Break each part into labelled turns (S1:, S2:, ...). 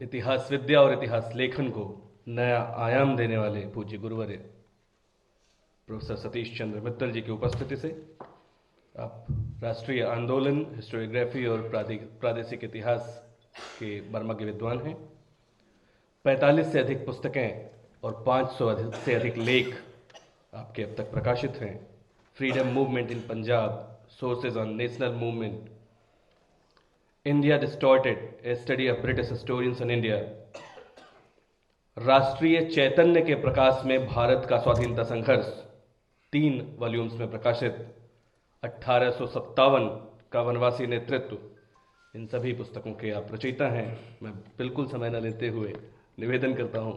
S1: इतिहास विद्या और इतिहास लेखन को नया आयाम देने वाले पूज्य गुरुवर्य प्रोफेसर सतीश चंद्र मित्तल जी की उपस्थिति से आप राष्ट्रीय आंदोलन, हिस्टोरियोग्राफी और प्रादेशिक इतिहास के मर्मज्ञ विद्वान हैं। 45 से अधिक पुस्तकें और 500 से अधिक लेख आपके अब तक प्रकाशित हैं। Freedom movement in Punjab, sources on national movement, India distorted, A study of British historians in India, राष्ट्रीय चैतन्य के प्रकाश में भारत का स्वाधीनता संघर्ष, 3 वॉल्यूम्स में प्रकाशित, 1857 का वनवासी नेतृत्व, इन सभी पुस्तकों के आप रचयिता हैं। मैं बिल्कुल समय न लेते हुए निवेदन करता हूं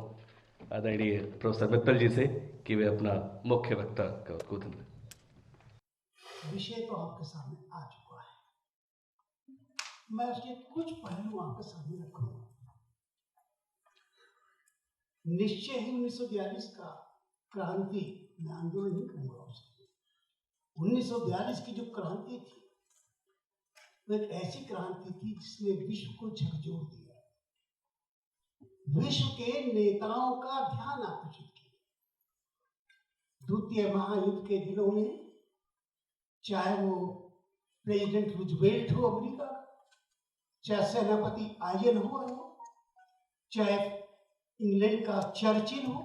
S1: आदरणीय प्रोफेसर मित्तल जी से कि वे अपना मुख्य वक्ता का उद्बोधन दें।
S2: विषय तो आपके सामने आ चुका है, मैं उसके कुछ पहलू आपके सामने रखूंगा। निश्चय ही 1942 का क्रांति मैं आंदोलन नहीं कहूंगा उसको। 1942 की जो क्रांति थी वो एक ऐसी क्रांति थी जिसने विश्व को झकझोर दिया, विश्व के नेताओं का ध्यान आकर्षित किया। द्वितीय महायुद्ध के दिनों में चाहे वो प्रेसिडेंट रूजवेल्ट हो अमेरिका, चाहे सेनापति आइजनहोवर हो, चाहे इंग्लैंड का चर्चिल हो,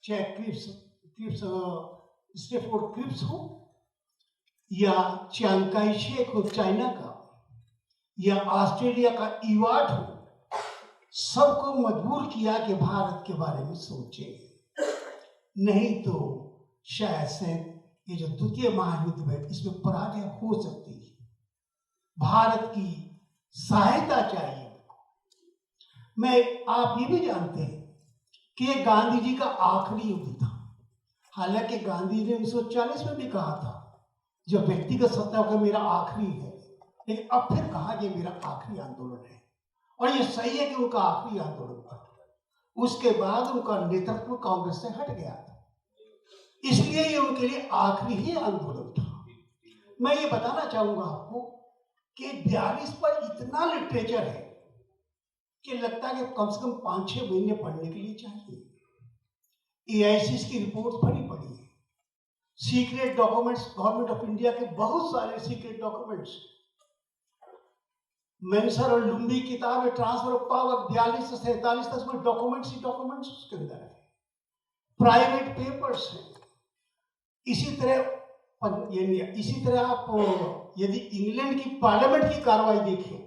S2: चाहे स्टेफोर्ड क्रिप्स हो, या चियांग काई शेक हो चाइना का, या ऑस्ट्रेलिया का इवाट हो, सबको मजबूर किया कि भारत के बारे में सोचे, नहीं तो शायद से ये जो द्वितीय महायुद्ध है इसमें पराजय हो सकती है। भारत की सहायता चाहिए। आप ये भी जानते हैं कि गांधी जी का आखिरी युद्ध था। हालांकि गांधी ने 1940 में भी कहा था जब व्यक्तिगत सत्ता का मेरा आखिरी है, लेकिन अब फिर कहा कि मेरा आखिरी आंदोलन है, और ये सही है कि उनका आखिरी आंदोलन था। उसके बाद उनका नेतृत्व कांग्रेस से हट गया था, इसलिए ये उनके लिए आखिरी ही आंदोलन था। मैं ये बताना चाहूंगा आपको कि 42 पर इतना लिटरेचर है कि लगता है कि कम से कम 5-6 महीने पढ़ने के लिए चाहिए। AIC's की रिपोर्ट भरी पड़ी है, secret documents, government of India के बहुत सारे सीक्रेट डॉक्यूमेंट्स, मेंसर और लुम्बी किताब है ट्रांसफर ऑफ पावर, 42 से 47 तक में डॉक्यूमेंट्स ही डॉक्यूमेंट्स उसके अंदर है, प्राइवेट पेपर्स हैं। इसी तरह आप यदि इंग्लैंड की पार्लियामेंट की कार्रवाई देखें,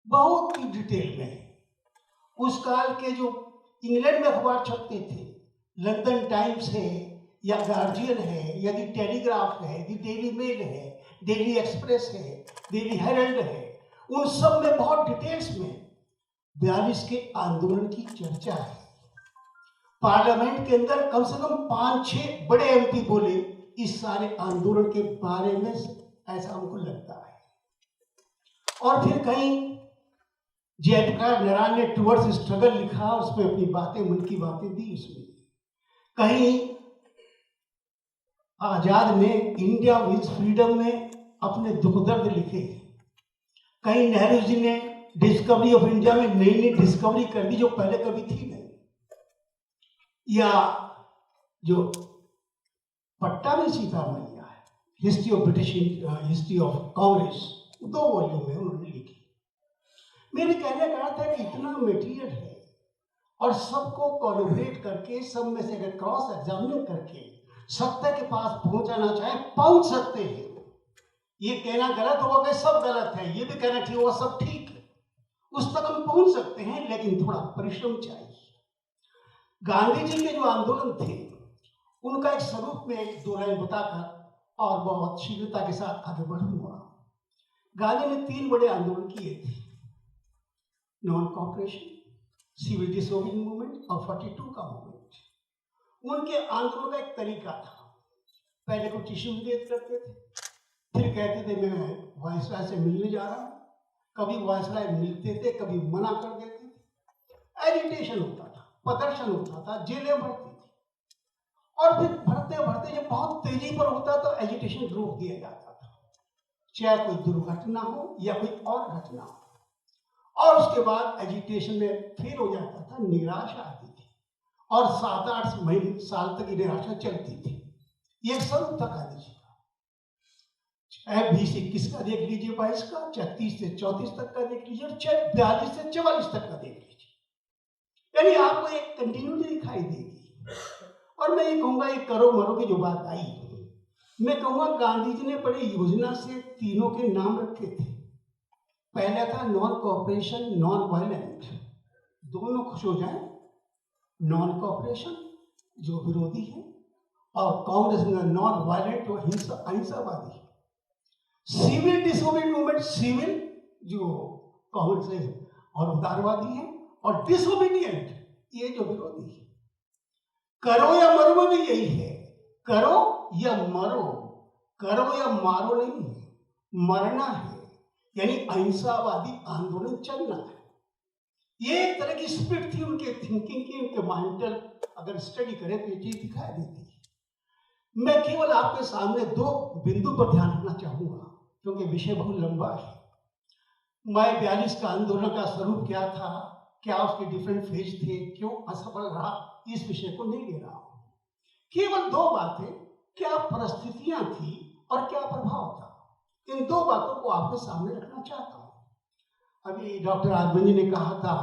S2: बहुत ही डिटेल में है। उस काल के जो इंग्लैंड में अखबार छपते थे, लंदन टाइम्स है या गार्जियन है, यदि टेलीग्राफ है, यदि डेली मेल है, डेली एक्सप्रेस है, डेली हेरल्ड है, उन सब में बहुत डिटेल्स में 42 के आंदोलन की चर्चा है। पार्लियामेंट के अंदर कम से कम 5-6 बड़े MP बोले इस सारे आंदोलन के बारे में, ऐसा हमको लगता है। और फिर कहीं जयप्रकाश नारायण ने टुवर्ड्स स्ट्रगल लिखा, उसमें अपनी बातें, मन की बातें दी उसमें। कहीं आजाद ने इंडिया विद फ्रीडम में अपने दुख दर्द लिखे, कहीं नेहरू जी ने डिस्कवरी ऑफ इंडिया में नई नई डिस्कवरी कर दी जो पहले कभी थी नहीं, या जो पट्टा में सीतारमैया है, history of British history of Congress, 2 volume में उन्होंने लिखी। मेरे कहने का अर्थ है कि इतना मटेरियल है और सबको कोलैबोरेट करके, सब में से अगर क्रॉस एग्जामिन करके सत्य के पास पहुंचाना चाहे, पहुंच सकते हैं। ये कहना गलत होगा कि सब गलत है, ये भी कहना ठीक होगा सब ठीक है, उस तक हम पहुंच सकते हैं, लेकिन थोड़ा परिश्रम चाहिए। गांधी जी के जो आंदोलन थे उनका एक स्वरूप में 2 लाइन बताकर और बहुत शीघ्रता के साथ आगे बढ़ूंगा। गांधी ने 3 बड़े आंदोलन किए थे, non cooperation, civil disobedience movement और 42 का मूवमेंट। उनके आंदोलन का एक तरीका था, पहले कुछ इश्यूज रेज करते थे, फिर कहते थे मैं वायसराय से मिलने जा रहा हूं, कभी वायसराय मिलते थे, कभी मना कर देते थे, एजिटेशन होता था, प्रदर्शन होता था, जेलें भरती थी, और फिर भरते भरते जब बहुत तेजी पर होता तो एजिटेशन रोक दिया जाता था, चाहे कोई दुर्घटना हो या कोई और घटना हो। और उसके बाद एजिटेशन में फेल हो जाता था, निराशा आती थी और 7-8 महीने साल तक ये निराशा चलती थी। ये एक स्वरूप था गांधी जी का। चाहे 20-21 का देख लीजिए, 22 का, 36 से 34 तक का देख लीजिए, और चाहे 42 से 44 तक का देख लीजिए, यानी आपको एक कंटिन्यूटी दिखाई देगी। और मैं ये कहूंगा, ये करो मरो की जो बात आई, मैं कहूंगा गांधी जी ने बड़ी योजना से तीनों के नाम रखे थे। पहला था नॉन कॉपरेशन, नॉन वायलेंट, दोनों खुश हो जाएं। नॉन कॉपरेशन जो विरोधी है, और कांग्रेस में नॉन वायलेंट जो अहिंसावादी है। सिविल डिसोबीडिएंट मूवमेंट, सिविल जो कांग्रेस है और उदारवादी है, और डिसोबीडिएंट ये जो विरोधी है। करो या मरो में भी यही है, करो या मरो, करो या मारो नहीं है, मरना है, यानी अहिंसावादी आंदोलन चलना है। ये एक तरह की स्पिरिट थी उनके थिंकिंग की, उनके मेंटल अगर स्टडी करें तो ये चीज दिखाई देती है। मैं केवल आपके सामने 2 बिंदु पर ध्यान रखना चाहूंगा, क्योंकि विषय बहुत लंबा है। मई 42 का आंदोलन का स्वरूप क्या था, क्या उसके डिफरेंट फेज थे, क्यों असफल रहा, इस विषय को नहीं ले रहा हूं। केवल 2 बातें, क्या परिस्थितियां थी और क्या प्रभाव था, इन 2 बातों को आपके सामने रखना चाहता हूं। अभी डॉक्टर आजमन जी ने कहा था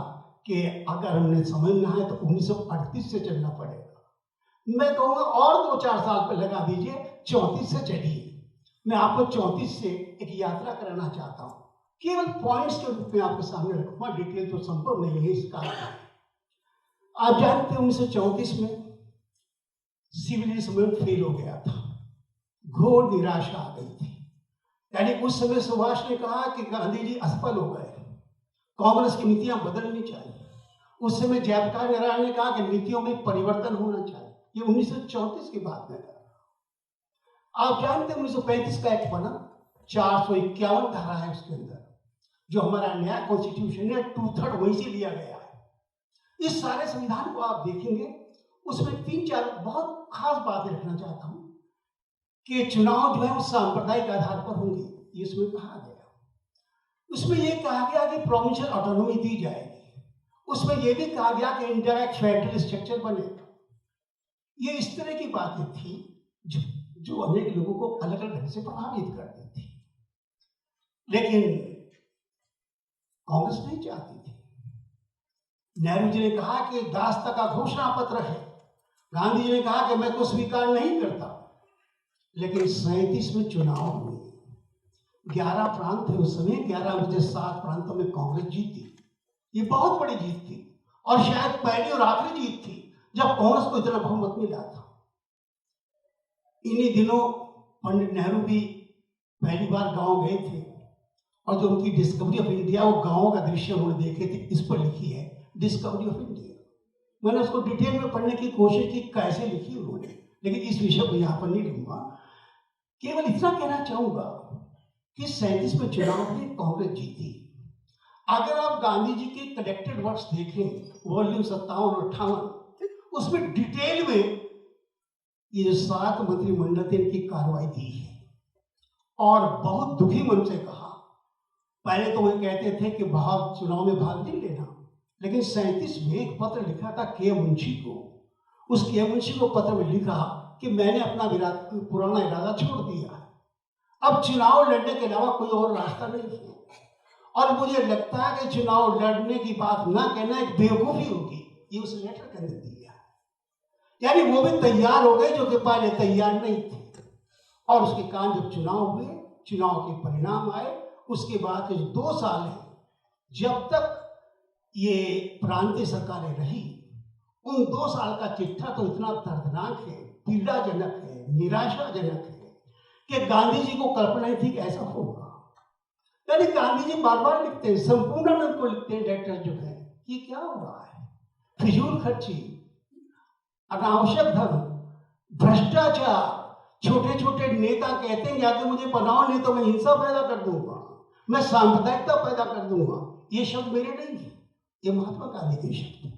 S2: कि अगर हमने समझना है तो 1938 से चलना पड़ेगा। मैं कहूँगा और 2-4 साल पर लगा दीजिए, 34 से चलिए। मैं आपको 34 से एक यात्रा कराना चाहता हूँ, केवल पॉइंट्स के रूप में आपके सामने रखूंगा, डिटेल तो संभव नहीं है इस कारण। आप जानते हैं 1934 में सिविल डिसोबीडिएंट फेल हो गया था, घोर निराशा आ गई थी। यानी उस समय सुभाष ने कहा कि गांधी जी असफल हो गए, कांग्रेस की नीतियां बदलनी चाहिए। उस समय जयप्रकाश नारायण ने कहा कि नीतियों में परिवर्तन होना चाहिए। ये 1934 की बात में था। आप जानते हैं 1935 का एक्ट बना, 451 धारा है उसके अंदर, जो हमारा नया कॉन्स्टिट्यूशन है 2/3 वहीं से लिया गया है। इस सारे संविधान को आप देखेंगे, उसमें 3-4 बहुत खास बातें रखना चाहता हूं कि चुनाव जो है वो सांप्रदायिक आधार पर होंगे, ये इसमें कहा गया। उसमें यह कहा गया कि प्रोविंशियल ऑटोनॉमी दी जाएगी। उसमें यह भी कहा गया कि इंडिया का एक फेडरल स्ट्रक्चर बनेगा। ये इस तरह की बातें थी जो अनेक लोगों को अलग अलग ढंग से प्रभावित करती थी, लेकिन कांग्रेस नहीं चाहती थी। नेहरू जी ने कहा कि दास्ता का घोषणा पत्र है, गांधी जी ने कहा कि मैं तो स्वीकार नहीं करता। लेकिन 37 में चुनाव हुए, 11 प्रांत थे उस समय, 11 में से 7 प्रांतों में कांग्रेस जीती। ये बहुत बड़ी जीत थी, और शायद पहली और आखिरी जीत थी जब कांग्रेस को इतना बहुमत मिला था। इन्हीं दिनों पंडित नेहरू भी पहली बार गांव गए थे, और जो उनकी डिस्कवरी ऑफ इंडिया, वो गांवों का दृश्य उन्होंने देखे थे, इस पर लिखी है डिस्कवरी ऑफ इंडिया। मैंने उसको डिटेल में पढ़ने की कोशिश की, कैसे लिखी उन्होंने, लेकिन इस विषय को यहाँ पर नहीं लूंगा। केवल इतना कहना चाहूंगा कि 37 में चुनाव में कांग्रेस जीती। अगर आप गांधी जी के कलेक्टेड वर्क्स देखें, वॉल्यूम 57 और 58, उसमें डिटेल में ये जो 7 मंत्रिमंडल थे इनकी कार्रवाई दी है, और बहुत दुखी मन से कहा। पहले तो वे कहते थे कि चुनाव में भाग नहीं लेना, लेकिन 37 में एक पत्र लिखा था के मुंशी को। उस के मुंशी को पत्र में लिखा कि मैंने अपना पुराना इरादा छोड़ दिया है, अब चुनाव लड़ने के अलावा कोई और रास्ता नहीं है, और मुझे लगता है कि चुनाव लड़ने की बात ना कहना एक बेवकूफी होगी। ये उस लेटर के अंदर दिया, यानी वो भी तैयार हो गए जो कि पहले तैयार नहीं थे। और उसके कारण जब चुनाव हुए, चुनाव के परिणाम आए, उसके बाद के जो 2 साल है, जब तक ये प्रांतीय सरकारें रही, उन 2 साल का चिट्ठा तो इतना दर्दनाक है, पीड़ाजनक है, निराशाजनक है कि गांधी जी को कल्पना नहीं थी कि ऐसा होगा। यानी गांधी जी बार बार लिखते हैं, संपूर्णानंद को लिखते हैं लेटर जो है, ये क्या हो रहा है, फिजूल खर्ची, अनावश्यक धर्म, भ्रष्टाचार। छोटे छोटे नेता कहते हैं या तो मुझे बनाओ, नहीं तो मैं हिंसा पैदा कर दूंगा, मैं सांप्रदायिकता पैदा कर दूंगा। ये शब्द मेरे नहीं है, ये महात्मा गांधी के शब्द है।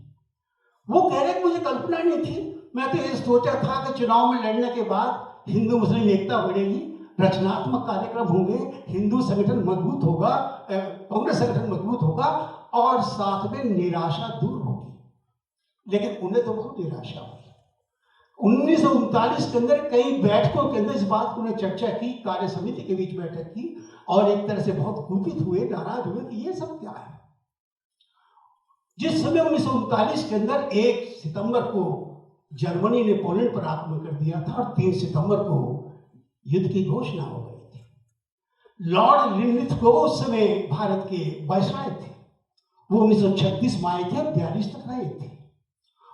S2: वो कह रहे मुझे कल्पना नहीं थी, मैं तो ये सोचा था कि चुनाव में लड़ने के बाद हिंदू मुस्लिम एकता बढ़ेगी, रचनात्मक कार्यक्रम होंगे, हिंदू संगठन मजबूत होगा, कांग्रेस संगठन मजबूत होगा, और साथ में निराशा दूर होगी। लेकिन उन्हें तो बहुत निराशा हुई। 1939 के अंदर कई बैठकों के अंदर इस बात को उन्हें चर्चा की, कार्य समिति के बीच बैठक की, और एक तरह से बहुत कुपित हुए, नाराज हुए कि ये सब क्या है। जिस समय 1939 के अंदर 1 सितंबर को जर्मनी ने पोलैंड पर आक्रमण कर दिया था और 3 सितंबर को युद्ध की घोषणा हो गई थी। लॉर्ड लिनलिथगो उस समय भारत के वायसराय थे। वो 1936 में आए थे और 42 तक रहे थे।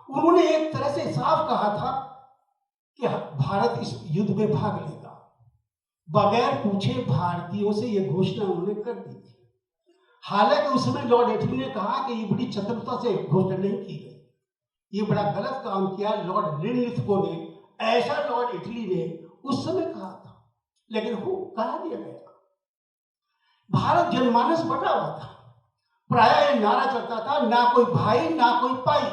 S2: उन्होंने एक तरह से साफ कहा था कि भारत इस युद्ध में भाग लेगा। बगैर पूछे भारतीयों से यह घोषणा उन्होंने कर दी थी। हालांकि उस समय लॉर्ड एटली ने कहा कि ये बड़ी चतुरता से घोषणा नहीं की गई, ये बड़ा गलत काम किया लॉर्ड लिनलिथगो ने, ऐसा लॉर्ड एटली ने उस समय कहा था। लेकिन वो कहा दिया गया। भारत जनमानस बटा हुआ था। प्राय यह नारा चलता था, ना कोई भाई ना कोई पाई।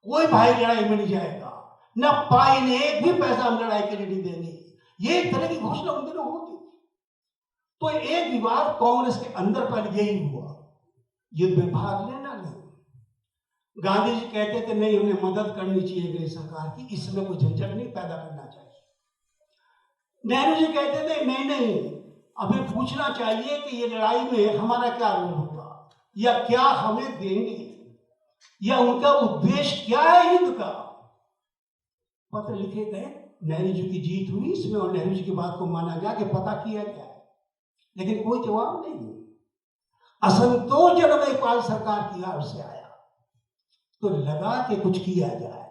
S2: कोई भाई लड़ाई में नहीं जाएगा, ना पाई ने एक भी पैसा हम लड़ाई के लिए नहीं देंगे। ये एक तरह की घोषणा उन दिनों होती थी। तो एक विवाद कांग्रेस के अंदर पहले यही हुआ, युद्ध में भाग लेना नहीं। गांधी जी कहते थे नहीं, हमें मदद करनी चाहिए अंग्रेज सरकार की, इसमें कोई झंझट नहीं पैदा करना चाहिए। नेहरू जी कहते थे नहीं नहीं, हमें पूछना चाहिए कि ये लड़ाई में हमारा क्या रोल होगा, या क्या हमें देंगे, या उनका उद्देश्य क्या है युद्ध का। पत्र लिखे गए, नेहरू जी की जीत हुई इसमें, और नेहरू जी की बात को माना गया कि पता किया गया है, लेकिन कोई जवाब नहीं। असंतोष जब नेपाल सरकार की ओर से आया तो लगा कि कुछ किया जाए।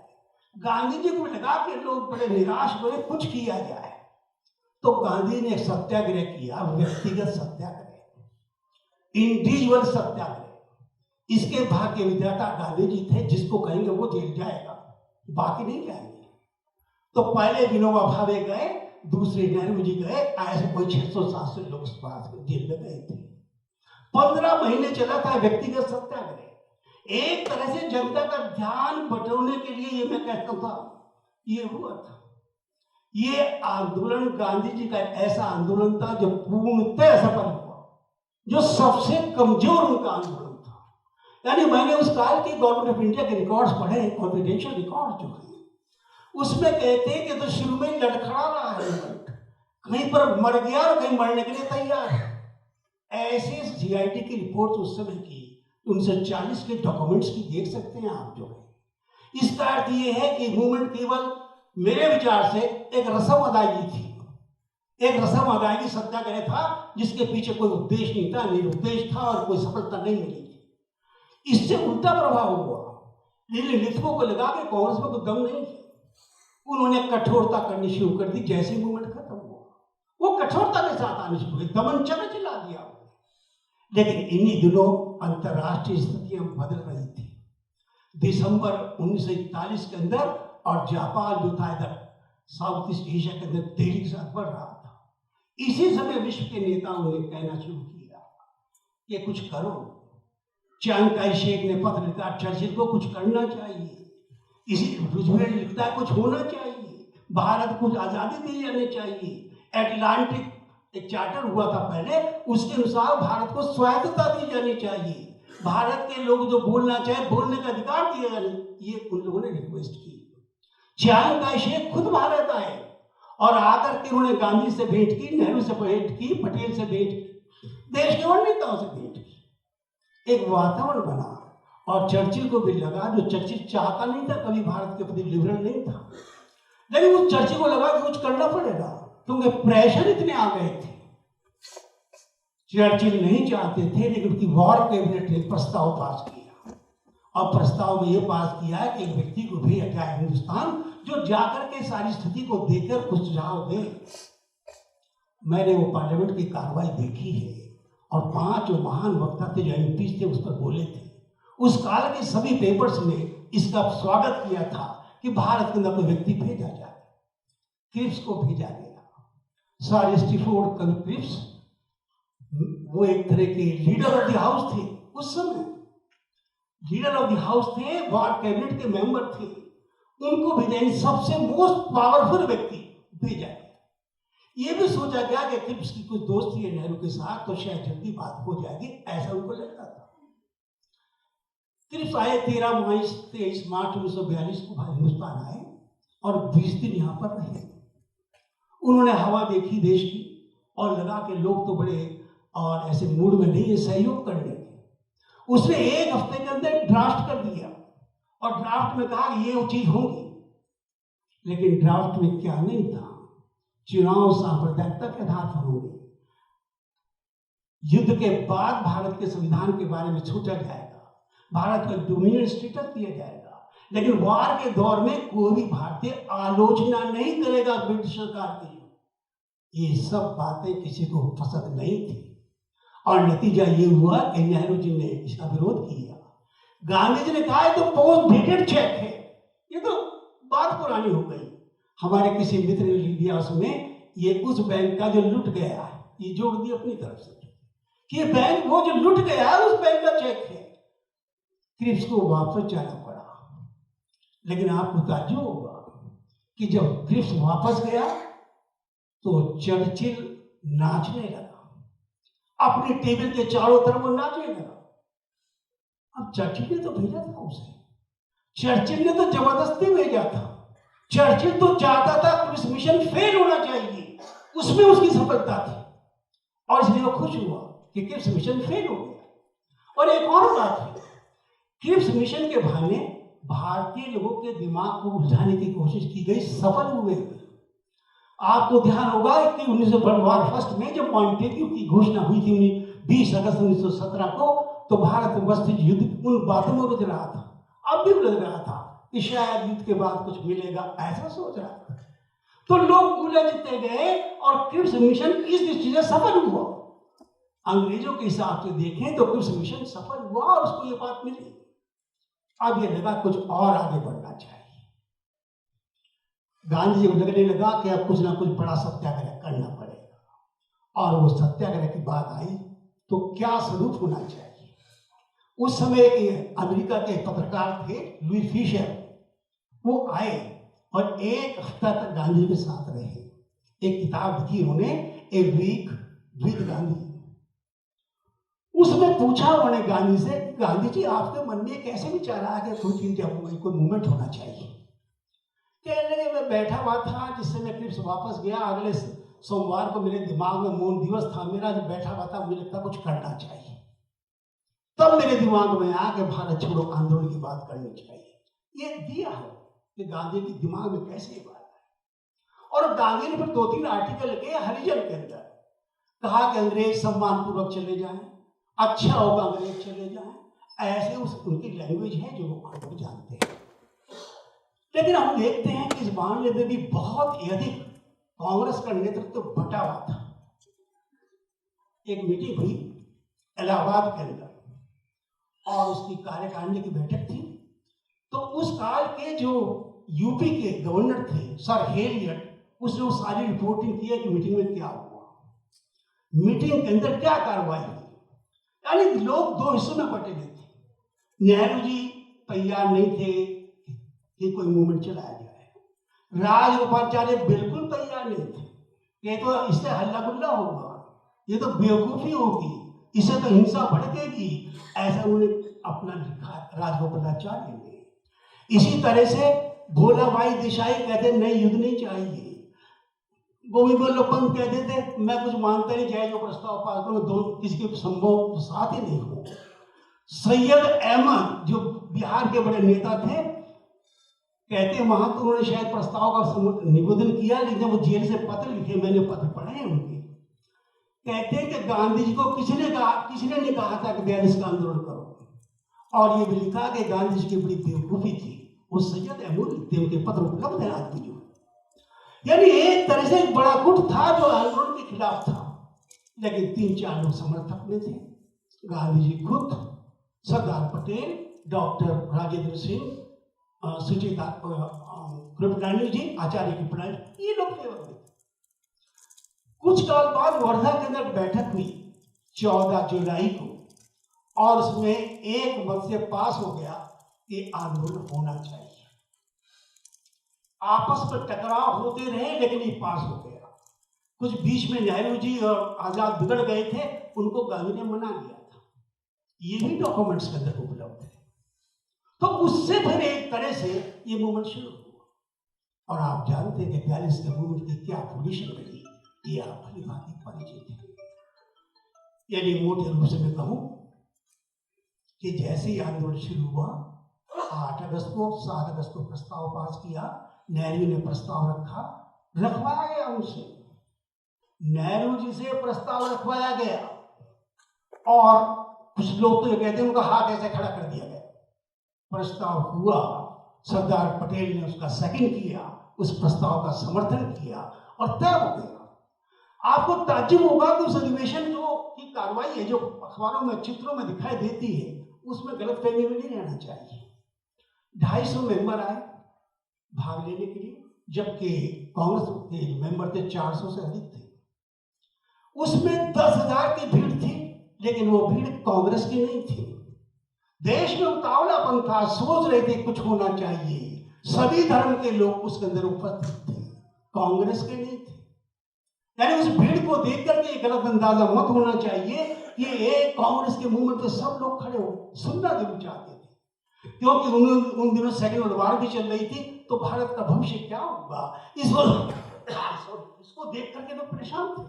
S2: गांधी जी को लगा कि लोग बड़े निराश हुए, कुछ किया जाए। तो गांधी ने सत्याग्रह किया, व्यक्तिगत सत्याग्रह, इंडिविजुअल सत्याग्रह। इसके भाग्य विधाता गांधी जी थे, जिसको कहेंगे वो जेल जाएगा, बाकी नहीं जाएंगे। तो पहले विनोबा भावे गए, दूसरे नेहरू जी गए, ऐसे कोई 600-700 लोग जेल में गए थे। 15 महीने चला था व्यक्तिगत सत्याग्रह। एक तरह से जनता का ध्यान बटोरने के लिए, ये मैं कहता था, ये हुआ था। ये आंदोलन गांधी जी का ऐसा आंदोलन था जो पूर्णतः सफल हुआ, जो सबसे कमजोर उनका आंदोलन था। यानी मैंने उस काल के गवर्नमेंट ऑफ इंडिया के रिकॉर्ड्स पढ़े, कॉन्फिडेंशियल रिकॉर्ड जो है, उसमें कहते हैं कि तो शुरू में लड़खड़ा रहा है, कहीं पर मर गया और कहीं मरने के लिए तैयार है। ऐसे सीआईडी की रिपोर्ट उस समय की 1940 के डॉक्यूमेंट्स की देख सकते हैं आप जो है। इसका अर्थ ये है कि मूवमेंट केवल मेरे विचार से एक रस्म अदायगी थी, एक रस्म अदायगी सत्याग्रह था, जिसके पीछे कोई उद्देश्य नहीं था, निरुद्देश्य था और कोई सफलता नहीं मिली थी। इससे उल्टा प्रभाव हुआ। लिनलिथगो को लगा कि कांग्रेस में कोई दम नहीं है। उन्होंने कठोरता करनी शुरू कर दी। जैसे मूवमेंट खत्म हुआ, वो कठोरता के साथ आने शुरू हुए, दमन चला चिल्ला दिया। लेकिन इन्हीं दिनों अंतरराष्ट्रीय स्थितियां बदल रही थी। दिसंबर 1941 के अंदर, और जापान जो था इधर साउथ ईस्ट एशिया के अंदर तेजी के साथ बढ़ रहा था। इसी समय विश्व के नेताओं ने कहना शुरू किया कि कुछ करो। चांग काई शेक ने पत्र लिखा, चर्चिल को कुछ करना चाहिए। इसी रूजवेल्ट लिखता है कुछ होना चाहिए, भारत को आजादी दी जानी चाहिए। एटलांटिक एक चार्टर हुआ था पहले, उसके अनुसार भारत को स्वायत्तता दी जानी चाहिए। भारत के लोग जो बोलना चाहे बोलने का अधिकार दिया जाए, ये उन लोगों ने रिक्वेस्ट की। चांग काई शेक खुद भारत आए और आकर के उन्होंने गांधी से भेंट की, नेहरू से भेंट की, पटेल से भेंट की, देश के और नेताओं से भेंट की। एक वातावरण बना, और चर्चिल को भी लगा, जो चर्चिल चाहता नहीं था कभी भारत के प्रति लिबरल नहीं था, लेकिन उस चर्चिल को लगा कि कुछ करना पड़ेगा, क्योंकि प्रेशर इतने आ गए थे। चर्चिल नहीं चाहते थे, लेकिन उनकी वॉर कैबिनेट ने प्रस्ताव पास किया, और प्रस्ताव में यह पास किया है कि एक व्यक्ति को भेजा जाए हिंदुस्तान, जो जाकर के सारी स्थिति को देखकर कुछ सुझाव दे। मैंने वो पार्लियामेंट की कार्रवाई देखी है, और 5 जो महान वक्ता थे, जो एमपी थे, उस पर बोले थे। उस काल के सभी पेपर्स ने इसका स्वागत किया था कि भारत के अंदर कोई व्यक्ति भेजा जाए। क्रिप्स को भेजा गया। सर स्टीफोर्ड क्रिप्स, वो एक तरह के लीडर ऑफ द हाउस थे उस समय, लीडर ऑफ द हाउस थे, वॉर कैबिनेट के मेंबर थे। उनको भेजा, सबसे मोस्ट पावरफुल व्यक्ति भेजा गया। ये भी सोचा गया कि क्रिप्स की कुछ दोस्ती है नेहरू के साथ, तो शायद जल्दी बात हो जाएगी, ऐसा उनको लगता था। क्रिप्स आए 23 मार्च 1942 को हिंदुस्तान आए और 20 दिन यहाँ पर रहे। उन्होंने हवा देखी देश की और लगा कि लोग तो बड़े और ऐसे मूड में नहीं है सहयोग करने के। उसने 1 हफ्ते के अंदर ड्राफ्ट कर दिया और ड्राफ्ट में कहा कि ये चीज होगी, लेकिन ड्राफ्ट में क्या नहीं था, चुनाव सांप्रदायिकता के आधार पर होंगे, युद्ध के बाद भारत के संविधान के बारे में सोचा जाएगा, भारत को डोमिनियन स्टेटस दिया जाएगा, लेकिन वार के दौर में कोई भी भारतीय आलोचना नहीं करेगा ब्रिटिश सरकार की। ये सब बातें किसी को पसंद नहीं थी और नतीजा ये हुआ कि नेहरू जी ने इसका विरोध किया। गांधी जी ने कहा है तो पोस्ट डेटेड चेक है, ये तो बात पुरानी हो गई। हमारे किसी मित्र ने लिख दिया उसमें, ये उस बैंक का जो लुट गया है, ये जोड़ दिया अपनी तरफ से कि ये बैंक वो जो लुट गया है उस बैंक का चेक है। क्रिप्स को वापस जाना पड़ा, लेकिन आपको ताज्जुब होगा कि जब क्रिप्स वापस गया तो चर्चिल नाचने लगा, अपने टेबल के चारों तरफ वो नाचने लगा। अब चर्चिल ने तो भेजा था उसे, चर्चिल ने तो जबरदस्ती भेजा था, चर्चिल तो चाहता था क्रिप्स मिशन फेल होना चाहिए, उसमें उसकी सफलता थी और इसलिए वो खुश हुआ कि क्रिप्स मिशन फेल हो गया। और एक और बात है, क्रिप्स मिशन के बहाने भारतीय लोगों के दिमाग को उलझाने की कोशिश की गई, सफल हुए। आपको ध्यान होगा कि 1901 में जब मॉन्टेग्यू की घोषणा हुई थी 20 अगस्त 1917 को, तो भारत मस्तिष्क युद्ध उन बातों में उलझ रहा था, अब भी उलझ रहा था कि शायद युद्ध के बाद कुछ मिलेगा, ऐसा सोच रहा था। तो लोग उलझते गए और क्रिप्स मिशन इस दृष्टि से सफल हुआ। अंग्रेजों के हिसाब से देखें तो क्रिप्स मिशन सफल हुआ और उसको ये बात मिली। अब ये लगा कुछ और आगे बढ़ना चाहिए। गांधी जी को लगने लगा कि अब कुछ ना कुछ बड़ा सत्याग्रह करना पड़ेगा और वो सत्याग्रह की बात आई तो क्या स्वरूप होना चाहिए। उस समय के अमेरिका के पत्रकार थे लुई फिशर, वो आए और 1 हफ्ता तक गांधी जी के साथ रहे। एक किताब लिखी उन्होंने, ए वीक विद गांधी। उसमें पूछा उन्होंने गांधी से, गांधी जी आपके मन में कैसे विचार आया कि कुछ इंडिया कोई मूवमेंट होना चाहिए। कहने लगे मैं बैठा हुआ था, जिससे मैं क्रिप्स वापस गया, अगले सोमवार को मेरे दिमाग में मौन दिवस था मेरा, जब बैठा हुआ था मुझे लगता कुछ करना चाहिए। तब मेरे दिमाग में आया कि भारत छोड़ो आंदोलन की बात करनी चाहिए। ये दिया है कि गांधी के दिमाग में कैसे ये बात है। और गांधी ने फिर 2-3 आर्टिकल लिखे हरिजन के अंदर, कहा कि अंग्रेज सम्मान पूर्वक चले जाएं, अच्छा होगा अंग्रेज चले जाएं, ऐसे उनकी लैंग्वेज है जो वो लोग जानते हैं। लेकिन हम देखते हैं कि इस मामले में भी बहुत अधिक कांग्रेस का नेतृत्व बटा हुआ था। एक मीटिंग हुई इलाहाबाद के अंदर और उसकी कार्यकारिणी की बैठक थी, तो उस काल के जो यूपी के गवर्नर थे सर हेलियट, उसने वो सारी रिपोर्टिंग की है कि मीटिंग में क्या हुआ, मीटिंग के अंदर क्या कार्रवाई हुई। यानी लोग 2 हिस्सों में बटे हुए थे। नेहरू जी तैयार नहीं थे कि कोई मूवमेंट चलाया जाए, राजगोपालाचार्य बिल्कुल तैयार नहीं थे, ये तो इससे हल्ला गुल्ला होगा, ये तो बेवकूफी होगी, इससे तो हिंसा भड़केगी, ऐसा उन्होंने अपना लिखा राजगोपालाचार्य ने। इसी तरह से भोला भाई देसाई कहते नहीं युद्ध नहीं चाहिए, गोविंद वल्लभ पंत कहते थे मैं कुछ मानता नहीं, चाहे जो प्रस्ताव पास करो, दो किसी के संभव साथ ही नहीं हो। सैयद अहमद जो बिहार के बड़े नेता थे, कहते वहां तो उन्होंने शायद प्रस्ताव का निवेदन किया, लेकिन वो जेल से पत्र लिखे, मैंने पत्र पढ़े हैं उनके, कहते हैं कि गांधी जी को किसी ने नहीं कहा था कि 42 का आंदोलन करो, और ये भी लिखा कि गांधी जी की बड़ी बेवकूफी थी, वो सैयद अहमद लिखते उनके पत्र उपलब्ध है आज भी। यानी एक तरह से एक बड़ा गुट था जो आंदोलन के खिलाफ था, लेकिन 3-4 लोग समर्थक में थे, गांधी जी खुद, सरदार पटेल, डॉक्टर राजेंद्र सिंह, सुचेता कृपलानी जी, आचार्य कृपलानी, ये लोग फेवर में थे। कुछ काल बाद वर्धा के अंदर बैठक हुई 14 जुलाई को, और उसमें एक मत से पास हो गया कि आंदोलन होना चाहिए। आपस में टकराव होते रहे लेकिन ये पास हो गया। कुछ बीच में नेहरू जी और आजाद बिगड़ गए थे, उनको गांधी ने मना लिया था, ये भी डॉक्यूमेंट्स के अंदर उपलब्ध है। तो उससे फिर एक तरह से ये मूवमेंट शुरू हुआ। और आप जानते हैं कि 42 के मूवमेंट की क्या पोजीशन रही, ये आप भली भांति परिचित है। यानी मोटे रूप से मैं कहूं कि जैसे ही आंदोलन शुरू हुआ, 8 अगस्त को 7 अगस्त को प्रस्ताव पास किया, नेहरू ने प्रस्ताव रखवाया गया उनसे, नेहरू जी से प्रस्ताव रखवाया गया और कुछ लोग तो ये कहते हैं उनका हाथ ऐसे खड़ा कर दिया गया। प्रस्ताव हुआ, सरदार पटेल ने उसका सेकंड किया, उस प्रस्ताव का समर्थन किया और तय हो गया। आपको ताज्जुब होगा कि उस अधिवेशन की कार्रवाई है जो अखबारों में चित्रों में दिखाई देती है, उसमें गलतफहमी में नहीं रहना चाहिए। 250 मेंबर आए भाग लेने के लिए, जबकि कांग्रेस के मेंबर थे 400 से अधिक थे। उसमें 10,000 की भीड़ थी, लेकिन वो भीड़ कांग्रेस की नहीं थी। देश में उतावलापन था, सोच रहे थे कुछ होना चाहिए, सभी धर्म के लोग उसके अंदर उपस्थित थे, कांग्रेस के नहीं थे। यानी उस भीड़ को देख करके ये गलत अंदाजा मत होना चाहिए कि एक कांग्रेस के मूवमेंट पे सब लोग खड़े हो, सुनना जरूर चाहते थे, क्योंकि उन दिनों सेकेंड वर्ल्ड वॉर भी चल रही थी, तो भारत का भविष्य क्या होगा इसको देख करके लोग परेशान थे,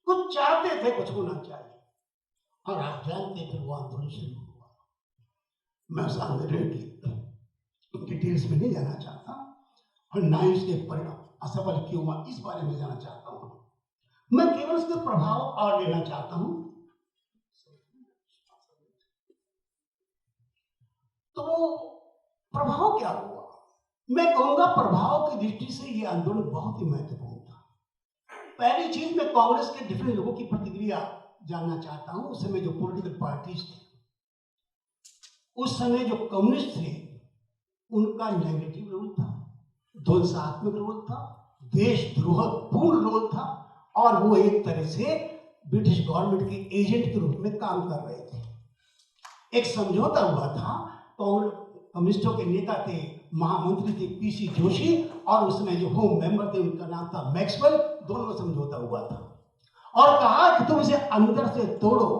S2: कुछ चाहते थे, कुछ होना चाहिए। और आप जानते फिर वो आंदोलन शुरू हुआ। मैं उस आंदोलन की डिटेल्स में नहीं जाना चाहता और ना ही उसके परिणाम असफल क्यों हुआ इस बारे में जाना चाहता हूं। मैं केवल उसके प्रभाव और लेना चाहता हूं। तो प्रभाव क्या हुआ? मैं कहूंगा प्रभाव की दृष्टि से यह आंदोलन बहुत ही महत्वपूर्ण था। पहली चीज, मैं कांग्रेस के डिफरेंट लोगों की प्रतिक्रिया जानना चाहता हूं। उस समय जो पॉलिटिकल पार्टीज थे, उस समय जो कम्युनिस्ट थे, उनका नेगेटिव रोल था, ध्वंसात्मक रोल था, देशद्रोह पूर्ण रोल था और वो एक तरह से ब्रिटिश गवर्नमेंट के एजेंट के रूप में काम कर रहे थे। एक समझौता हुआ था, कम्युनिस्टों के नेता थे, महामंत्री थे पीसी जोशी, और उसमें जो होम मेंबर थे उनका नाम था मैक्सवेल, दोनों में समझौता हुआ था और कहा कि तुम इसे अंदर से तोड़ो।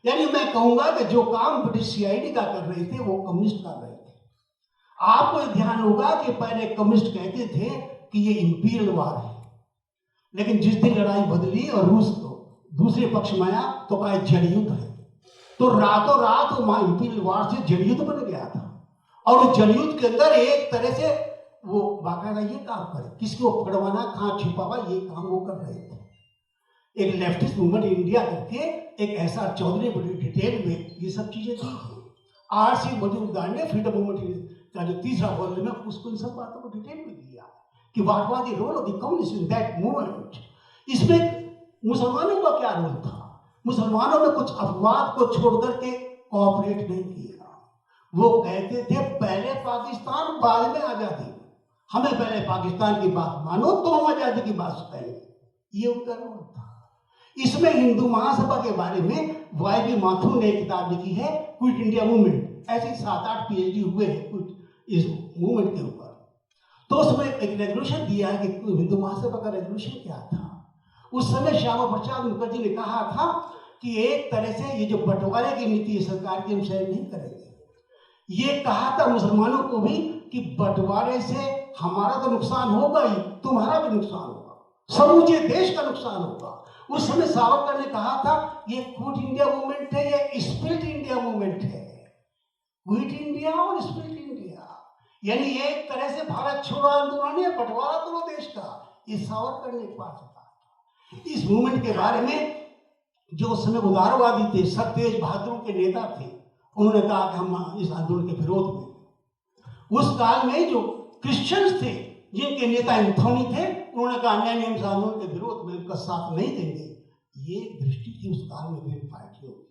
S2: यानी मैं कहूंगा कि जो काम ब्रिटिश सीआईडी का कर रहे थे वो कम्युनिस्ट कर रहे थे। आपको ध्यान होगा कि पहले कम्युनिस्ट कहते थे कि ये इंपीरियल वार है, लेकिन जिस दिन लड़ाई बदली और रूस को दूसरे पक्ष में आया तो कहा जल युद्ध है, तो रातों रात वो इंपीरियल वार से जल युद्ध बन गया था। और उस जल युद्ध के अंदर एक तरह से वो बाकायदा ये काम करे, किसको पकड़वाना, कहां छिपावा, ये काम वो कर रहे थे। एक लेफ्टिस्ट मूवमेंट इंडिया करके एक ऐसा चौधरी बड़ी डिटेल में ये सब चीजें दी थी। आरसी मजूमदार ने फ्रीडम मूवमेंट का जो तीसरा वॉल्यूम है उसको इन सब बातों को डिटेल में दिया कि what was the role of the communist in that movement. इसमें मुसलमानों का क्या रोल था? मुसलमानों ने कुछ अपवाद को छोड़ करके कोऑपरेट नहीं किया। वो कहते थे पहले पाकिस्तान बाद में आजादी, हमें पहले पाकिस्तान की बात मानो तो हम आजादी की बात सुनाएंगे, ये उनका रोल था। इसमें हिंदू महासभा के बारे में वाई बी माथुर ने किताब लिखी है, क्विट इंडिया मूवमेंट। ऐसे 7-8 पीएचडी हुए हैं इस मूवमेंट के ऊपर। तो उसमें एक रेजोल्यूशन दिया है कि हिंदू महासभा का रेजोल्यूशन क्या था। उस समय श्यामा प्रसाद मुखर्जी ने कहा था कि एक तरह से ये जो बंटवारे की नीति है सरकार की, हम सहन नहीं करेंगे। ये कहा था मुसलमानों को भी कि बंटवारे से हमारा तो नुकसान होगा ही, तुम्हारा भी नुकसान होगा, समूचे देश का नुकसान होगा। उस समय सावरकर ने कहा था ये क्विट इंडिया मूवमेंट है, ये स्प्लिट इंडिया मूवमेंट है। क्विट इंडिया और स्प्लिट इंडिया यानी एक तरह से भारत छोड़ो आंदोलन है, बंटवारा करो देश का, ये सावरकर ने एक बात कहा। इस मूवमेंट के बारे में जो उस समय उदारवादी थे, सत्यदेव बहादुर के नेता थे, उन्होंने कहा कि हम इस आंदोलन के विरोध में। उस काल में जो क्रिश्चियंस थे जिनके नेता एंथोनी थे, उन्होंने कहा नहीं हम इस आंदोलन के विरोध में उनका साथ नहीं देंगे। ये दृष्टि थी उस काल में विभिन्न पार्टियों की।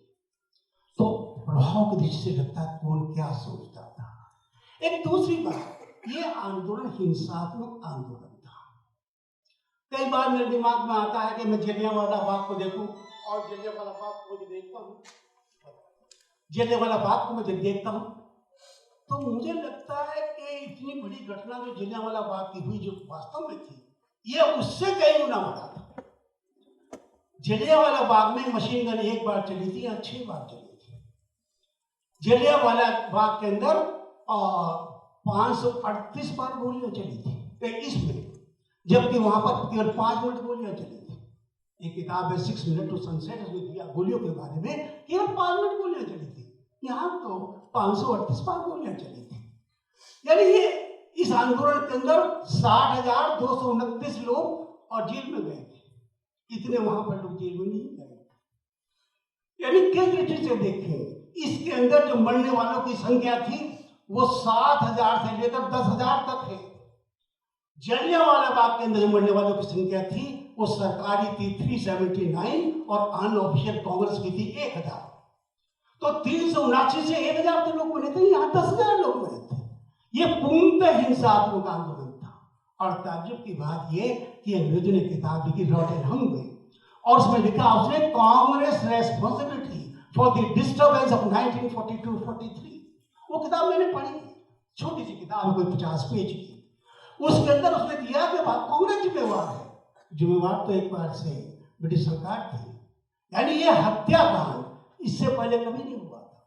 S2: तो प्रभाव की दृष्टि से लगता है कौन क्या सोचता था। एक दूसरी बात, ये आंदोलन हिंसात्मक आंदोलन था। कई बार मेरे दिमाग में आता है कि मैं जलियांवाला बाग को देखूं, और जलियांवाला बाग को जब देखता हूँ, जलियांवाला बाग को मैं जब देखता हूँ तो मुझे लगता है कि इतनी बड़ी घटना जो जलियांवाला बाग की हुई, जो वास्तव में थी, ये उससे कई गुना बड़ा था। जलियांवाला बाग में मशीन गन एक बार चली थी या 6 बार चली थी। जलियांवाला बाग के अंदर और 538 बार गोलियां चली थी इसमें, जबकि वहां पर केवल 5 मिनट गोलियां चली थी। एक किताब है 6 मिनट टू सनसेट, उसमें दिया गोलियों के बारे में, केवल 5 मिनट गोलियां चली थी। यहाँ तो 538 बार गोलियां चली थी। यानी ये इस आंदोलन के अंदर 60,229 लोग और जेल में गए थे। इतने वहां पर लोग जेल में नहीं गए। यानी किस दृष्टि से देखें, इसके अंदर जो मरने वालों की संख्या थी वो 7,000 से लेकर 10,000 तक है। जलियांवाला बाग के अंदर जो मरने वालों की संख्या थी वो सरकारी थी 379 और अनऑफिशियल कांग्रेस की थी 1,000। तो 379 से 1,000 तो लोग मरे थे, यहाँ 10,000 लोग मरे थे। ये पूर्णतः हिंसात्मक आंदोलन था। और ताज्जुब की बात ये कि अंग्रेजों ने किताब लिखी रॉट एंड हंग्री, और उसमें लिखा उसने Congress responsibility for the disturbance of 1942-43। वो किताब मैंने पढ़ी, छोटी सी किताब है, कोई 50 पेज की। उसके अंदर उसने दिया कि कांग्रेस जिम्मेवार है। जिम्मेवार तो एक बार से ब्रिटिश सरकार थी। यानी ये हत्याकांड इससे पहले कभी नहीं हुआ था।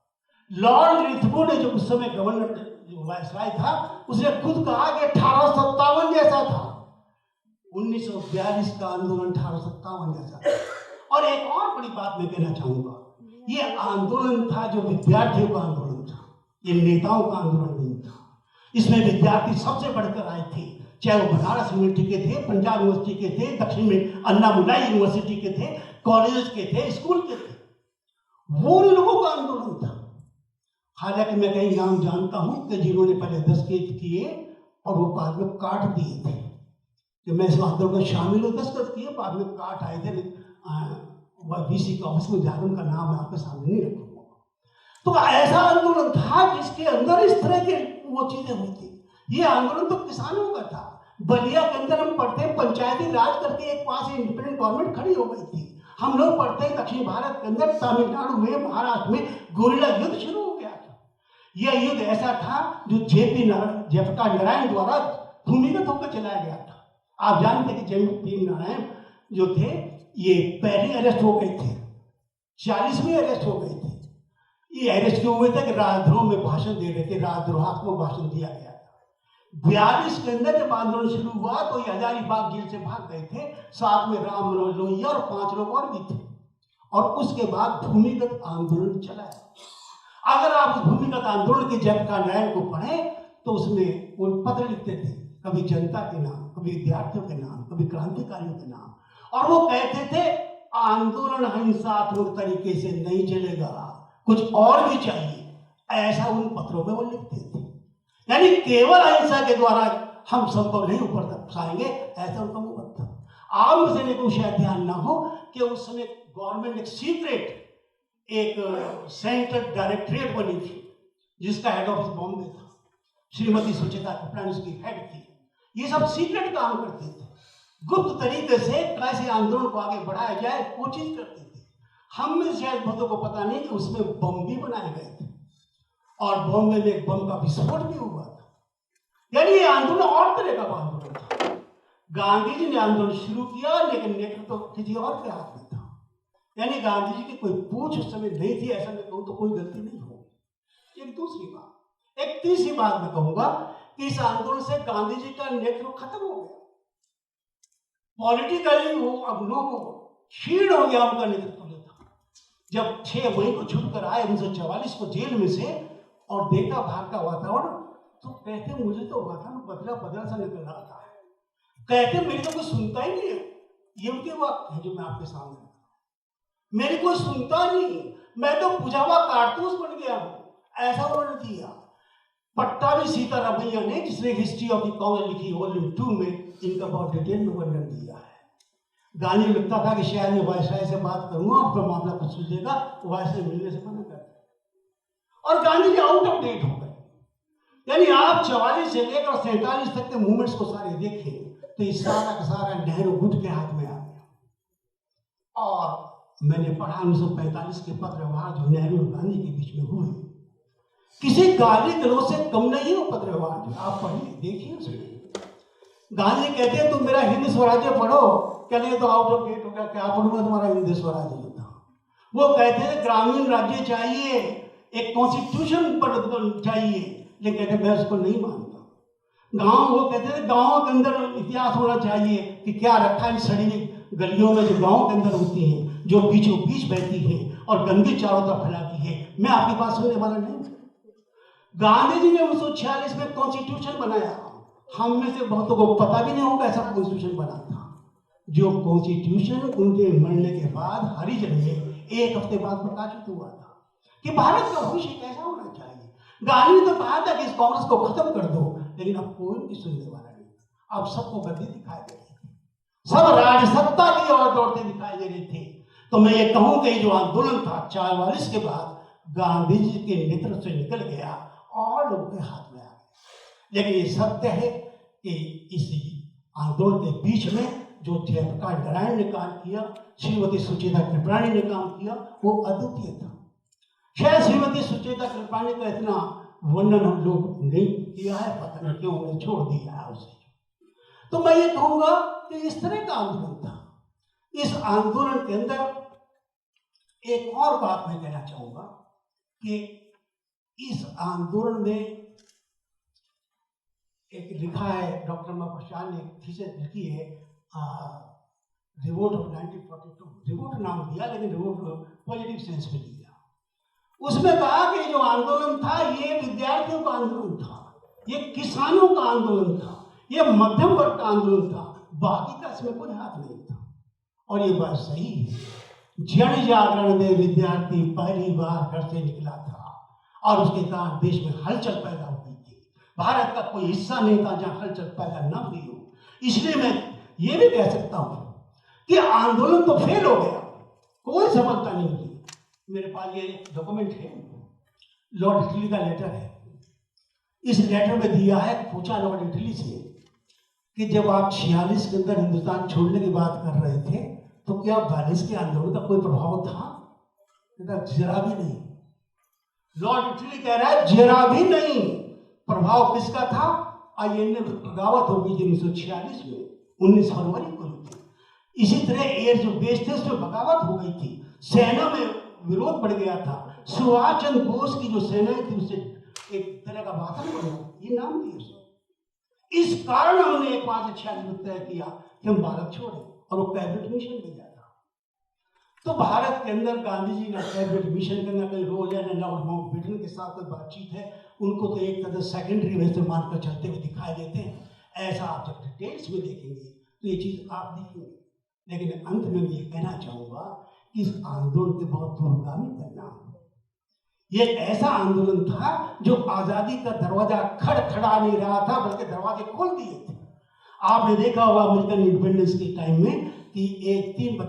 S2: लॉर्ड रिथबू ने जो उस समय गवर्नर वायसराय था, उसने खुद कहा कि 1857 जैसा था। 1942 का आंदोलन 1857 जैसा था। और एक और बड़ी बात मैं कहना चाहूंगा, ये आंदोलन था जो विद्यार्थियों का आंदोलन था, ये नेताओं का आंदोलन नहीं था। इसमें विद्यार्थी सबसे बढ़कर आए थे, चाहे वो बनारस यूनिवर्सिटी के थे, पंजाब यूनिवर्सिटी के थे, दक्षिण में अन्नामुलाई यूनिवर्सिटी के थे, कॉलेज के थे, स्कूल के थे। वो उन लोगों का आंदोलन था। हालांकि मैं कई नाम जानता हूं कि जिन्होंने पहले दस्तखत किए और वो बाद में काट दिए थे। जब मैं इस आंदोलन में शामिल हूँ, दस्तखत किए, बाद में काट आए थे। वीसी के ऑफिस में जाकर उनका नाम मैं आपके सामने नहीं रखूंगा। तो ऐसा आंदोलन था जिसके अंदर इस तरह के वो चीजें हुई थी। ये आंदोलन तो किसानों का था। बलिया के अंदर हम पढ़ते हैं पंचायती राज करके एक पास इंडिपेंडेंट गवर्नमेंट खड़ी हो गई थी। हम लोग पढ़ते हैं दक्षिण भारत के अंदर तमिलनाडु में, महाराष्ट्र में गोरिल्ला युद्ध शुरू हो गया था। यह युद्ध ऐसा था जो जयप्रकाश नारायण द्वारा भूमिगत होकर चलाया गया था। आप जानते हैं कि जयप्रकाश नारायण जो थे ये पहले अरेस्ट हो गए थे, 40वें अरेस्ट हो गए थे। ये अरेस्ट क्यों हुए थे कि राजद्रोह में भाषण दे रहे थे, राजद्रोहात्मक भाषण दिया गया था। 42 के अंदर जब आंदोलन शुरू हुआ तो ये हजारीबाग जेल से भाग गए थे, साथ में राम मनोहर लोहिया और 5 लोग और भी थे। और उसके बाद भूमिगत आंदोलन चला है। अगर आप उस भूमिगत आंदोलन के जयप्रकाश नारायण को पढ़ें तो उसमें वो पत्र लिखते थे, कभी जनता के नाम, कभी विद्यार्थियों के नाम, कभी क्रांतिकारियों के नाम। और वो कहते थे आंदोलन हिंसात्मक तरीके से नहीं चलेगा, कुछ और भी चाहिए, ऐसा उन पत्रों में वो लिखते थे। यानी केवल अहिंसा के द्वारा हम संभव नहीं ऊपर तक आएंगे, ऐसा उनका मत था। आप में से को शायद ध्यान ना हो कि उस समय गवर्नमेंट एक सीक्रेट एक सेंट्रल डायरेक्टरेट बनी थी जिसका हेड ऑफिस बॉम्बे था। श्रीमती सुचेता कृपलानी उसकी हेड थी। ये सब सीक्रेट काम करते थे, गुप्त तरीके से कैसे आंदोलन को आगे बढ़ाया जाए वो चीज करते थे। हम में शायद बहुतों को पता नहीं कि उसमें बम भी बनाए गए थे और बॉम्बे में एक बम का विस्फोट भी हुआ था। यानी ये आंदोलन और तरह का आंदोलन था। गांधी जी ने आंदोलन शुरू किया लेकिन नेतृत्व तो किसी और के हाथ में था। यानी गांधी जी की कोई पूछ उस समय नहीं थी, ऐसा मैं कहूँ तो कोई गलती नहीं होगी। एक दूसरी बात, एक तीसरी बात मैं कहूंगा कि इस आंदोलन से गांधी जी का नेतृत्व खत्म हो गया। पॉलिटिकली वो अब नो क्षीण हो गया उनका नेतृत्व लेता। जब 6 मई को छूटकर आए 1944 को जेल में से और देखा बाहर का वातावरण, तो कहते मुझे तो वातावरण बदला बदला सा निकल रहा था। कहते मेरी तो कोई सुनता ही नहीं है। ये उनके वाक्य है जो मैं आपके सामने, मेरी कोई सुनता नहीं, मैं तो बुझावा कारतूस बन गया हूं, ऐसा उन्होंने दिया। पट्टाभी सीतारामैया ने, जिसने हिस्ट्री ऑफ द कांग्रेस लिखी वॉल्यूम 2 में, इनका बहुत डिटेल में वर्णन दिया है। गांधी को लगता था कि शायद मैं वायसराय से बात करूंगा और फिर मामला कुछ सुलझेगा, वायसराय मिलने से मना कर दिया और Gandhi ji out of date हो गए। यानी आप 44 से लेकर 47 तक के मूवमेंट्स को सारे देखें तो ये सारा का सारा नेहरू गुट के हाथ में आ गया। और मैंने पढ़ा 1945 के पत्र व्यवहार जो नेहरू और गांधी के बीच में हुए, किसी गाली गलौज से कम नहीं हो पत्र व्यवहार। आप पढ़िए, देखिए उसमें गांधी कहते हैं तुम मेरा हिंद स्वराज्य पढ़ो, कहने तो आउट ऑफ डेट हो गया, क्या पढ़ूंगा तुम्हारा हिंद स्वराज्य था। वो कहते हैं ग्रामीण राज्य चाहिए, एक कॉन्स्टिट्यूशन पर चाहिए, लेकिन कहते मैं उसको नहीं मानता। गांव, वो कहते थे गांवों के अंदर इतिहास होना चाहिए कि क्या रखा है इन सड़ी गलियों में जो गांव के अंदर होती हैं, जो बीचों बीच बहती हैं और गंदगी चारों तरफ फैलाती है। मैं आपकी बात सुनने वाला नहीं। गांधी जी ने 1946 में कॉन्स्टिट्यूशन बनाया। हम में से बहुतों को पता भी नहीं होगा ऐसा कॉन्स्टिट्यूशन बना था। जो कॉन्स्टिट्यूशन उनके मरने के बाद हरिजन में 1 हफ्ते बाद प्रकाशित हुआ था कि भारत का भविष्य कैसा होना चाहिए। गांधी ने तो कहा था कि इस कांग्रेस को खत्म कर दो, लेकिन अब कोई भी सुनने वाला नहीं। अब सबको गद्दी दिखाई दे रही थी, सब राजसत्ता की ओर दौड़ते दिखाई दे रहे थे। तो मैं ये कहूं कि जो आंदोलन था 44 के बाद गांधी जी के नेतृत्व से निकल गया और लोगों के हाथ में आ गया। लेकिन ये सत्य है कि इसी आंदोलन के बीच में जो जयप्रकाश नारायण ने काम किया, श्रीमती सुचेता कृपलानी ने काम किया, वो अद्वितीय था। शायद श्रीमती सुचेता कृपलानी का इतना वर्णन हम लोग नहीं किया है, पता नहीं क्यों उन्हें छोड़ दिया है उसे। तो मैं ये कहूंगा कि इस तरह का आंदोलन था। इस आंदोलन के अंदर एक और बात मैं कहना चाहूंगा कि इस आंदोलन में एक लिखा है, डॉक्टर महाप्रसाद ने एक थीसिस लिखी है, रिवोल्ट ऑफ 1942। रिवोल्ट नाम दिया, लेकिन रिवोल्ट पॉजिटिव सेंस में लिया। उसमें कहा कि जो आंदोलन था ये विद्यार्थियों का आंदोलन था, ये किसानों का आंदोलन था, ये मध्यम वर्ग का आंदोलन था, बाकी का इसमें कोई हाथ नहीं था। और ये बात सही है। जन जागरण में विद्यार्थी पहली बार घर से निकला था और उसके कारण देश में हलचल पैदा हो गई थी। भारत का कोई हिस्सा नहीं था जहां हलचल पैदा न हुई हो। इसलिए मैं ये भी कह सकता हूं कि आंदोलन तो फेल हो गया, कोई सफलता नहीं मिली। मेरे पास ये डॉक्यूमेंट है, लॉर्ड इटली का लेटर है। इस लेटर में दिया है, पूछा लॉर्ड इटली से कि जब आप 46 के अंदर हिंदुस्तान छोड़ने की बात कर रहे थे तो क्या 42 के आंदोलन का कोई प्रभाव था? जरा भी नहीं। लॉर्ड इटली कह रहा है जरा भी नहीं। प्रभाव किसका था? आईएनए बगावत हो गई थी 1946 में, 19 फरवरी को हुई थी। इसी तरह एयर जो बेस थे उसमें बगावत हो गई थी, सेना में विरोध बढ़ गया था। सुभाष चंद्र बोस की जो सेना थी उससे एक तरह का वातावरण बना, ये नाम दिया उसने। इस कारण हमने 5/46 में तय किया कि हम भारत छोड़ें और वो कैबिनेट मिशन भेजा था। तो भारत के अंदर गांधी जी का कैबिनेट मिशन के अंदर कहीं रोल है ना माउंटबेटन के साथ कोई बातचीत है, उनको तो एक तरह सेकेंडरी वे से मानकर चलते हुए दिखाई देते हैं। ऐसा आप जब डिटेल्स में देखेंगे तो ये चीज आप देखेंगे। लेकिन अंत में मैं ये कहना चाहूंगा कि इस आंदोलन के बहुत दूरगामी परिणाम। ये एक ऐसा आंदोलन था जो आजादी का दरवाजा खड़खड़ा नहीं रहा था, बल्कि दरवाजे खोल दिए थे। आपने देखा होगा अमेरिकन इंडिपेंडेंस के टाइम में कि एक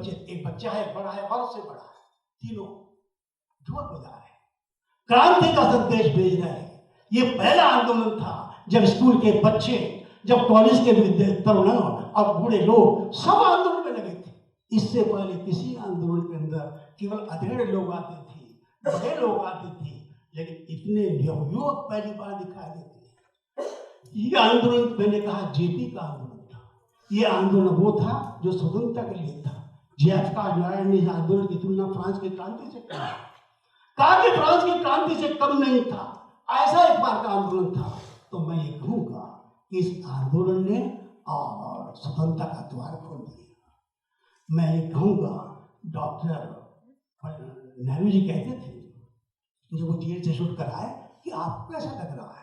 S2: बच्चा है, बड़ा है और उससे बड़ा है, तीनों ढोल बजा रहे हैं, क्रांति का संदेश भेज रहे हैं। ये पहला आंदोलन था जब स्कूल के बच्चे, जब कॉलेज के तरुण और बूढ़े लोग सब आंदोलन में लगे थे। इससे पहले किसी आंदोलन के अंदर केवल अधेड़ लोग आते थे, बड़े लोग आते थे, लेकिन इतने युवक पहली बार दिखाई देते हैं। ये आंदोलन मैंने कहा जेपी का आंदोलन था। ये आंदोलन वो था जो स्वतंत्रता के लिए था। जयप्रकाश नारायण ने इस आंदोलन की तुलना फ्रांस की क्रांति से की, कहा कि फ्रांस की क्रांति से कम नहीं था, ऐसा एक बार का आंदोलन था। तो मैं ये कहूंगा कि इस आंदोलन ने और स्वतंत्रता का द्वार खोल दिया। मैं ये कहूंगा, डॉक्टर नेहरू जी कहते थे जब वो जेल से छूट कर आए कि आपको कैसा लग रहा है?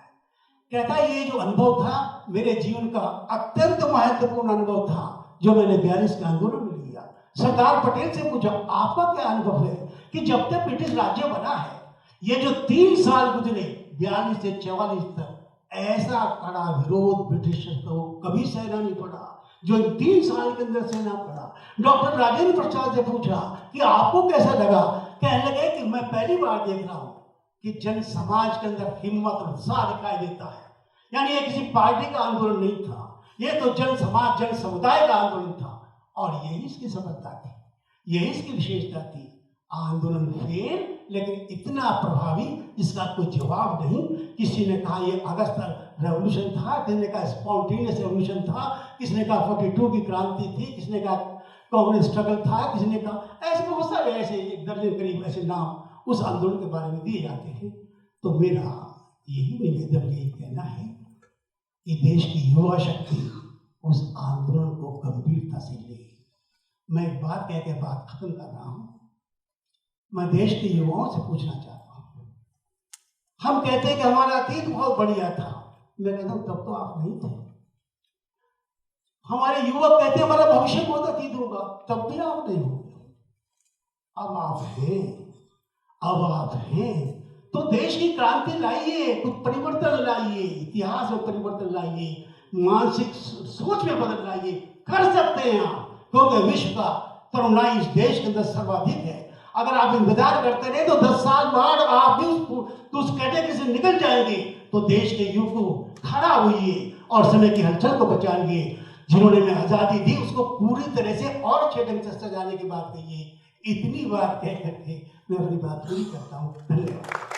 S2: कहता है ये जो अनुभव था मेरे जीवन का अत्यंत महत्वपूर्ण अनुभव था जो मैंने 42 के आंदोलन में लिया। सरदार पटेल से पूछा आपका क्या अनुभव है कि जब तक ब्रिटिश राज्य बना है, ये जो 3 साल गुजरे 42 से 44 तक, ऐसा कड़ा विरोध ब्रिटिश को कभी सहना नहीं पड़ा जो 3 साल के अंदर सहना पड़ा। डॉक्टर राजेंद्र प्रसाद से पूछा कि आपको कैसा लगा? कहने लगे कि मैं पहली बार देख रहा हूं कि जन समाज के अंदर हिम्मत और उत्साह दिखाई देता है। यानी ये किसी पार्टी का आंदोलन नहीं था, ये तो जन समाज, जन समुदाय का आंदोलन था। और यही इसकी सफलता थी, यही इसकी विशेषता थी। आंदोलन फेल, लेकिन इतना प्रभावी जिसका कोई जवाब नहीं। किसी ने कहा ये अगस्त रेवोल्यूशन था, किसी ने कहा स्पॉन्टेनियस रेवोल्यूशन था, किसी ने कहा 42 की क्रांति थी, किसी ने कहा कांग्रेस स्ट्रगल था, किसी ने कहा, ऐसे बहुत सारे ऐसे 1 दर्जन करीब ऐसे नाम उस आंदोलन के बारे में दिए जाते हैं। तो मेरा यही निवेदन, यही कहना है कि देश की युवा शक्ति उस आंदोलन को गंभीरता से ले। मैं एक बात कह के बात खत्म कर रहा हूं। मैं देश के युवाओं से पूछना चाहता हूं, हम कहते हैं कि हमारा अतीत बहुत बढ़िया था। मैं कहता हूं तब तो आप नहीं थे। हमारे युवक कहते हैं हमारा भविष्य बहुत अतीत होगा, तब भी आप नहीं होंगे। अब आप हैं, अब आप हैं तो देश की क्रांति लाइए, कुछ परिवर्तन लाइए, इतिहास में परिवर्तन लाइए, मानसिक सोच में बदल लाइए। कर सकते हैं आप, क्योंकि विश्व का तरुणाई इस देश के अंदर सर्वाधिक है। अगर आप इंतजार करते रहे तो 10 साल बाद आप भी उस कैटेगरी से निकल जाएंगे। तो देश के युग को खड़ा हुई और समय की हलचल को बचाएंगे। जिन्होंने हमें आजादी दी उसको पूरी तरह से और अच्छे ढंग से सजाने की बात कही है। इतनी बात कह करके मैं अपनी बात पूरी करता हूँ। धन्यवाद।